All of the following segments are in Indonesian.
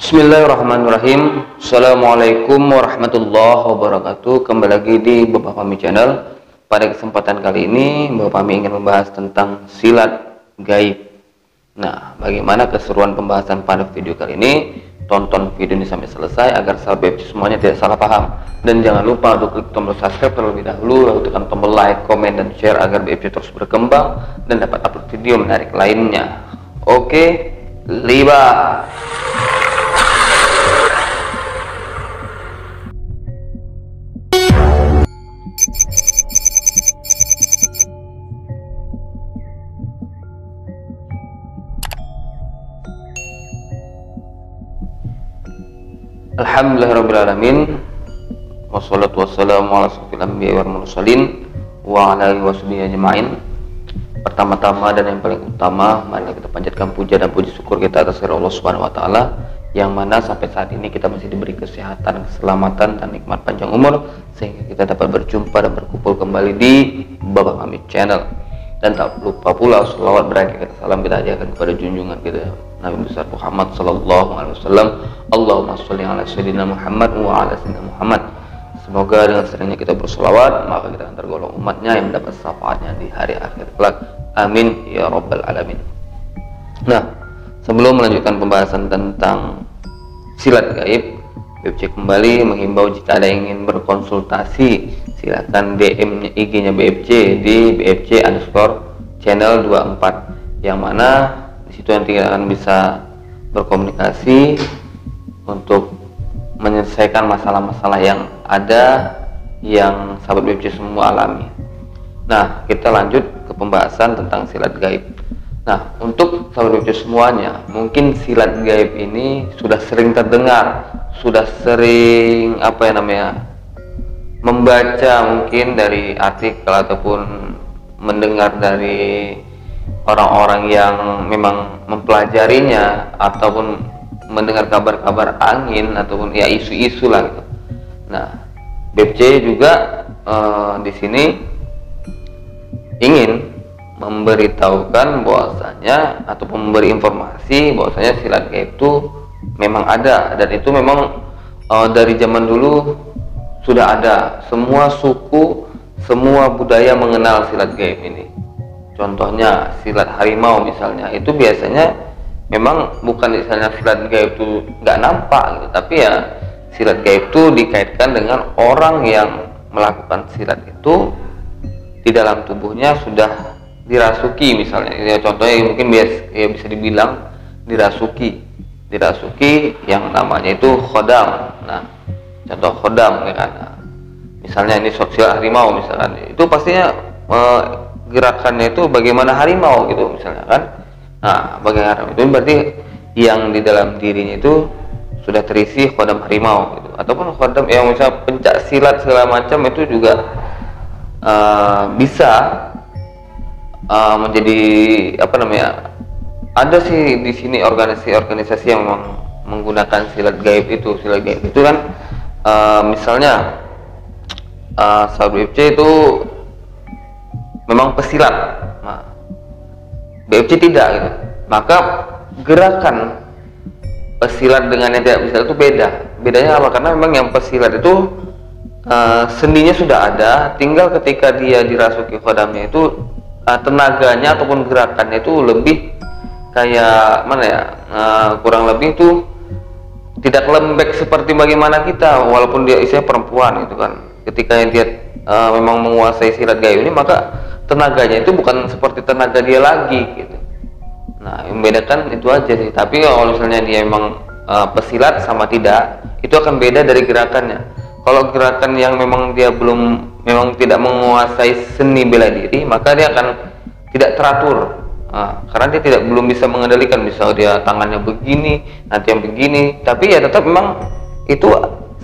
Bismillahirrahmanirrahim. Assalamualaikum warahmatullahi wabarakatuh. Kembali lagi di Bapak Fahmi Channel. Pada kesempatan kali ini Bapak Fahmi ingin membahas tentang silat gaib. Nah, bagaimana keseruan pembahasan pada video kali ini? Tonton video ini sampai selesai agar sahabat semuanya tidak salah paham. Dan jangan lupa untuk klik tombol subscribe terlebih dahulu, lalu tekan tombol like, komen, dan share agar BFC terus berkembang dan dapat upload video menarik lainnya. Oke, libat. Alhamdulillahirrabbilalamin. Wassalatu wassalamu ala asyrofil anbiya'i wal mursalin wa ala alihi washabihi ajma'in. Pertama-tama dan yang paling utama, mari kita panjatkan puja dan puji syukur kita atas Allah Subhanahu wa taala yang mana sampai saat ini kita masih diberi kesehatan, keselamatan, dan nikmat panjang umur sehingga kita dapat berjumpa dan berkumpul kembali di Bapak Fahmi Channel. Dan tak lupa pula selawat berakhir salam kita ajarkan kepada junjungan kita Nabi besar Muhammad sallallahu alaihi wasallam. Allahumma sholli ala sayyidina Muhammad wa ala sayyidina Muhammad. Semoga dengan seringnya kita berselawat maka kita akan tergolong umatnya yang mendapat syafaatnya di hari akhir kelak. Amin ya rabbal alamin. Nah, sebelum melanjutkan pembahasan tentang silat gaib, BFC kembali menghimbau jika ada yang ingin berkonsultasi silakan DM IG-nya BFC di BFC_channel 24 yang mana disitu nanti kita akan bisa berkomunikasi untuk menyelesaikan masalah-masalah yang ada yang sahabat BFC semua alami. Nah, kita lanjut ke pembahasan tentang silat gaib. Nah, untuk sahabat BFC semuanya, mungkin silat gaib ini sudah sering terdengar, sudah sering membaca mungkin dari artikel ataupun mendengar dari orang-orang yang memang mempelajarinya ataupun mendengar kabar-kabar angin ataupun ya isu-isu lah gitu. Nah, BFC juga di sini ingin memberitahukan bahwasanya ataupun memberi informasi bahwasanya silat gaib itu memang ada dan itu memang dari zaman dulu sudah ada. Semua suku, semua budaya mengenal silat gaib ini. Contohnya silat harimau misalnya, itu biasanya memang bukan misalnya silat gaib itu nggak nampak gitu, tapi ya silat gaib itu dikaitkan dengan orang yang melakukan silat itu di dalam tubuhnya sudah dirasuki misalnya. Ya, contohnya mungkin bisa dibilang dirasuki yang namanya itu khodam. Nah, contoh khodam ya kan, misalnya ini sosial harimau misalkan, itu pastinya gerakannya itu bagaimana harimau gitu misalnya kan. Nah, bagaimana itu berarti yang di dalam dirinya itu sudah terisi khodam harimau gitu. Ataupun khodam yang misalnya pencak silat segala macam itu juga bisa menjadi ada sih di sini organisasi yang memang menggunakan silat gaib itu. Silat gaib itu kan misalnya sahabat BFC itu memang pesilat. Nah, BFC tidak gitu. Maka gerakan pesilat dengan yang tidak pesilat itu beda. Bedanya apa? Karena memang yang pesilat itu sendinya sudah ada, tinggal ketika dia dirasuki khodamnya itu tenaganya ataupun gerakannya itu lebih kayak kurang lebih itu tidak lembek seperti bagaimana kita, walaupun dia isinya perempuan gitu kan. Ketika yang dia memang menguasai silat gaib ini, maka tenaganya itu bukan seperti tenaga dia lagi gitu. Nah, yang membedakan itu aja sih. Tapi kalau misalnya dia memang pesilat sama tidak, itu akan beda dari gerakannya. Kalau gerakan yang memang dia memang tidak menguasai seni bela diri, maka dia akan tidak teratur. Karena dia belum bisa mengendalikan, misal dia tangannya begini, nanti yang begini, tapi ya tetap memang itu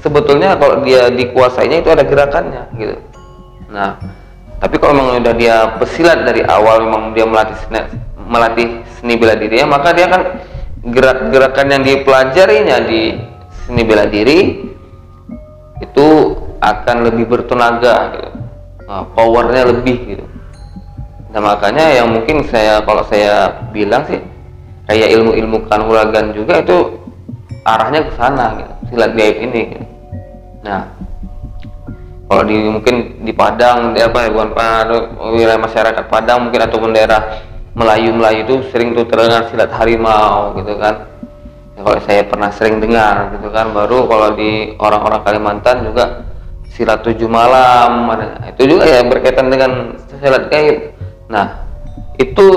sebetulnya kalau dia dikuasainya itu ada gerakannya gitu. Nah, tapi kalau memang udah dia pesilat dari awal, memang dia melatih seni bela dirinya, maka dia akan gerak-gerakan yang dipelajarinya di seni bela diri itu akan lebih bertenaga gitu. Powernya lebih gitu. Nah, makanya yang mungkin kalau saya bilang sih kayak ilmu-ilmu kanuragan juga itu arahnya ke sana gitu, silat gaib ini gitu. Nah, kalau di mungkin di Padang, di apa ya, bukan Padang, wilayah masyarakat Padang mungkin ataupun daerah Melayu itu sering tuh terdengar silat harimau gitu kan. Ya, kalau saya pernah sering dengar gitu kan. Baru kalau di orang-orang Kalimantan juga silat 7 malam, itu juga ya berkaitan dengan silat gaib. Nah, itu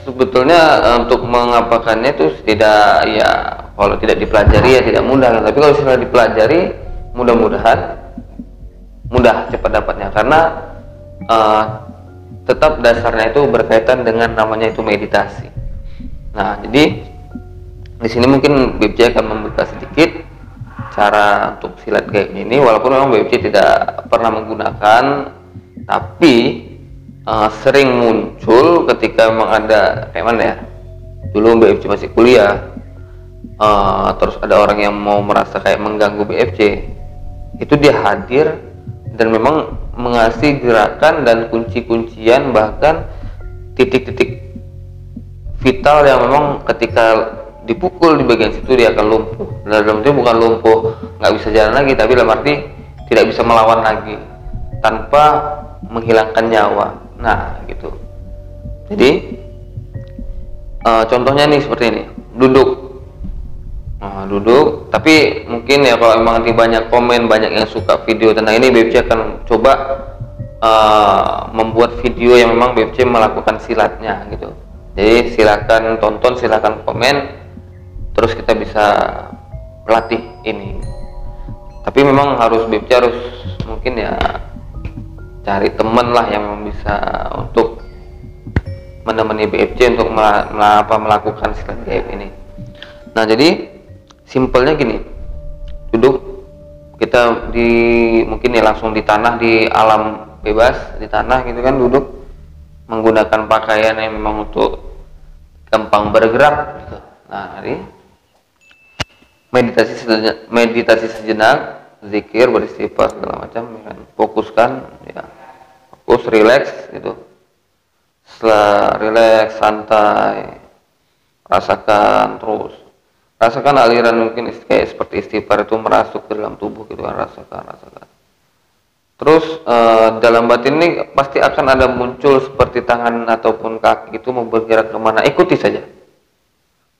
sebetulnya untuk mengapakannya itu tidak, ya kalau tidak dipelajari ya tidak mudah. Tapi kalau sudah dipelajari, mudah-mudahan mudah cepat dapatnya, karena tetap dasarnya itu berkaitan dengan namanya itu meditasi. Nah, jadi di sini mungkin BFC akan membuka sedikit cara untuk silat gaib ini, walaupun memang BFC tidak pernah menggunakan, tapi sering muncul ketika memang ada kayak mana ya, dulu BFC masih kuliah, terus ada orang yang mau merasa kayak mengganggu BFC, itu dia hadir dan memang mengasih gerakan dan kunci-kuncian, bahkan titik-titik vital yang memang ketika dipukul di bagian situ dia akan lumpuh. Dalam arti bukan lumpuh nggak bisa jalan lagi, tapi dalam arti tidak bisa melawan lagi tanpa menghilangkan nyawa. Nah gitu. Jadi contohnya nih seperti ini, duduk. Nah, duduk, tapi mungkin ya kalau memang nanti banyak komen, banyak yang suka video tentang ini, BFC akan coba membuat video yang memang BFC melakukan silatnya gitu. Jadi silakan tonton, silakan komen, terus kita bisa latih ini. Tapi memang harus BFC harus mungkin ya cari teman lah yang bisa untuk menemani BFC untuk melakukan silat gaib ini. Nah, jadi simpelnya gini, duduk, kita mungkin ya langsung di tanah, di alam bebas, di tanah gitu kan, duduk menggunakan pakaian yang memang untuk gampang bergerak gitu. Nah, jadi meditasi sejenak, zikir, beristighfar segala macam, ya, fokuskan, ya, fokus, relax gitu. Setelah relax, santai, rasakan terus. Rasakan aliran, mungkin kayak seperti istighfar itu merasuk ke dalam tubuh gitu kan, rasakan. Terus dalam batin ini pasti akan ada muncul seperti tangan ataupun kaki itu mau bergerak kemana, ikuti saja.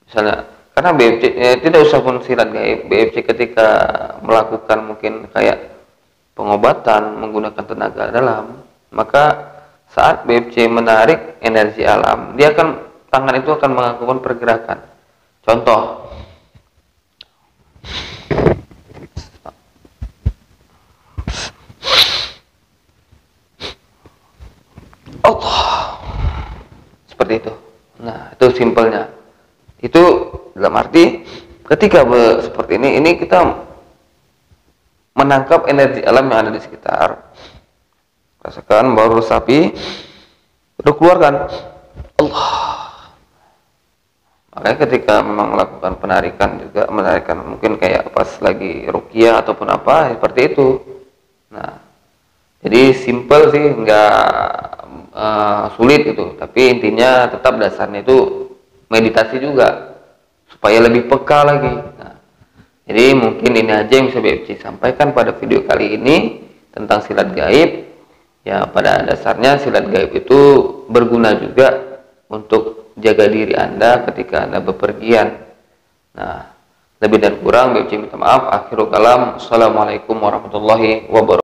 Misalnya, karena BFC tidak usah pun silat gaib, BFC ketika melakukan mungkin kayak pengobatan menggunakan tenaga dalam, maka saat BFC menarik energi alam, tangan itu akan melakukan pergerakan. Contoh, Allah, seperti itu. Nah, itu simpelnya. Itu dalam arti ketika seperti ini kita menangkap energi alam yang ada di sekitar. Rasakan, baru resapi, udah keluarkan Allah. Makanya ketika memang melakukan menarikan mungkin kayak pas lagi ruqyah ataupun apa seperti itu. Nah, jadi simple sih, nggak sulit gitu, tapi intinya tetap dasarnya itu meditasi juga supaya lebih peka lagi. Nah, jadi mungkin ini aja yang bisa BFC sampaikan pada video kali ini tentang silat gaib. Ya, pada dasarnya silat gaib itu berguna juga untuk jaga diri Anda ketika Anda bepergian. Nah, lebih dan kurang BFC minta maaf. Akhirul kalam. Assalamualaikum warahmatullahi wabarakatuh.